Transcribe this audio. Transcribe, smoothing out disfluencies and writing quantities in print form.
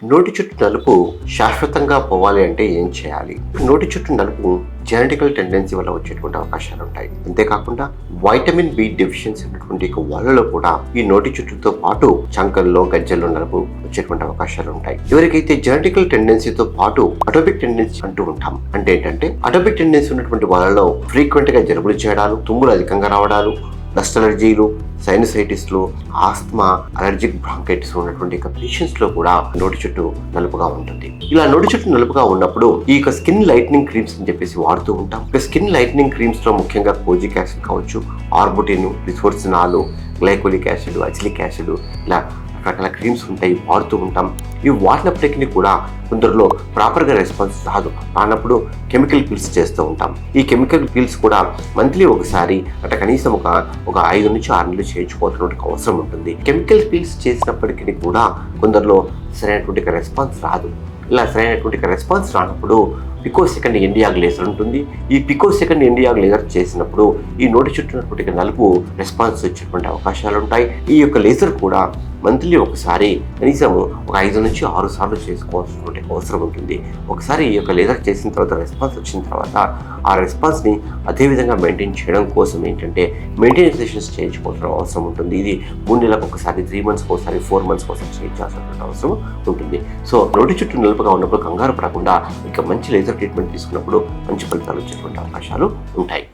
నోటి చుట్టూ నలుపు శాశ్వతంగా పోవాలి అంటే ఏం చేయాలి? నోటి చుట్టూ నలుపు జెనెటికల్ టెండెన్సీ వల్ల వచ్చేటువంటి అవకాశాలు ఉంటాయి. అంతేకాకుండా వైటమిన్ బి డెఫిషియన్సీ ఉన్నటువంటి వాళ్ళలో కూడా ఈ నోటి చుట్టూతో పాటు చంకల్లో గజ్జల్లో నలుపు వచ్చేటువంటి అవకాశాలు ఉంటాయి. ఎవరికైతే జెనెటికల్ టెండెన్సీతో పాటు అటోపిక్ టెండెన్సీ అంటూ ఉంటాం, అంటే ఏంటంటే అటోపిక్ టెండెన్సీ ఉన్నటువంటి వాళ్ళలో ఫ్రీక్వెంట్ గా జలుబులు చేయడాలు, తుమ్ములు అధికంగా రావడాలు, డస్ట్ అలర్జీలు, సైనసైటిస్లు, ఆస్తమా, అలర్జిక్ బ్రాంకైటిస్ ఉన్నటువంటి పేషెంట్స్ లో కూడా నోటి చుట్టూ నలుపుగా ఉంటుంది. ఇలా నోటి చుట్టూ నలుపుగా ఉన్నప్పుడు ఈ స్కిన్ లైట్నింగ్ క్రీమ్స్ అని చెప్పేసి వాడుతూ ఉంటాం. స్కిన్ లైట్నింగ్ క్రీమ్స్ లో ముఖ్యంగా కోజిక్ యాసిడ్ కావచ్చు, arbutin, రిసోర్సినాల్, glycolic acid, azelaic acid, ఇలా రకరకాల క్రీమ్స్ ఉంటాయి, వాడుతూ ఉంటాం. ఇవి వాడినప్పటికీ కూడా కొందరిలో ప్రాపర్గా రెస్పాన్స్ రానప్పుడు కెమికల్ పిల్స్ చేస్తూ ఉంటాం. ఈ కెమికల్ పిల్స్ కూడా మంత్లీ ఒకసారి అంటే కనీసం ఒక 5 నుంచి 6 నెలలు చేయించుకోవాల్సిన అవసరం ఉంటుంది. కెమికల్ పిల్స్ చేసినప్పటికీ కూడా కొందరిలో సరైనటువంటి రెస్పాన్స్ రాదు. ఇలా సరైనటువంటి రెస్పాన్స్ రానప్పుడు పికోసెకండ్ ఎండియాగ్ లేజర్ ఉంటుంది. ఈ పికోసెకండ్ ఎండియాగ్ లేజర్ చేసినప్పుడు ఈ నోటి చుట్టూ నలుపు రెస్పాన్స్ వచ్చేటువంటి అవకాశాలు ఉంటాయి. ఈ యొక్క లేజర్ కూడా మంత్లీ ఒకసారి కనీసం ఒక 5 నుంచి 6 సార్లు చేసుకోవాల్సినటువంటి అవసరం ఉంటుంది. ఒకసారి ఈ యొక్క లేజర్ చేసిన తర్వాత రెస్పాన్స్ వచ్చిన తర్వాత ఆ రెస్పాన్స్ని అదేవిధంగా మెయింటైన్ చేయడం కోసం ఏంటంటే మెయింటెనెన్స్ సెషన్స్ చేయించుకోవాల్సిన అవసరం ఉంటుంది. ఇది 3 నెలలకు ఒకసారి, 3 మంత్స్కి ఒకసారి, 4 మంత్స్కి ఒకసారి చేయించాల్సిన అవసరం ఉంటుంది. సో నోటి చుట్టూ నలుపుగా ఉన్నప్పుడు కంగారు పడకుండా ఇంకా మంచి లేజర్ ట్రీట్మెంట్ తీసుకున్నప్పుడు మంచి ఫలితాలు వచ్చేటువంటి అవకాశాలు ఉంటాయి.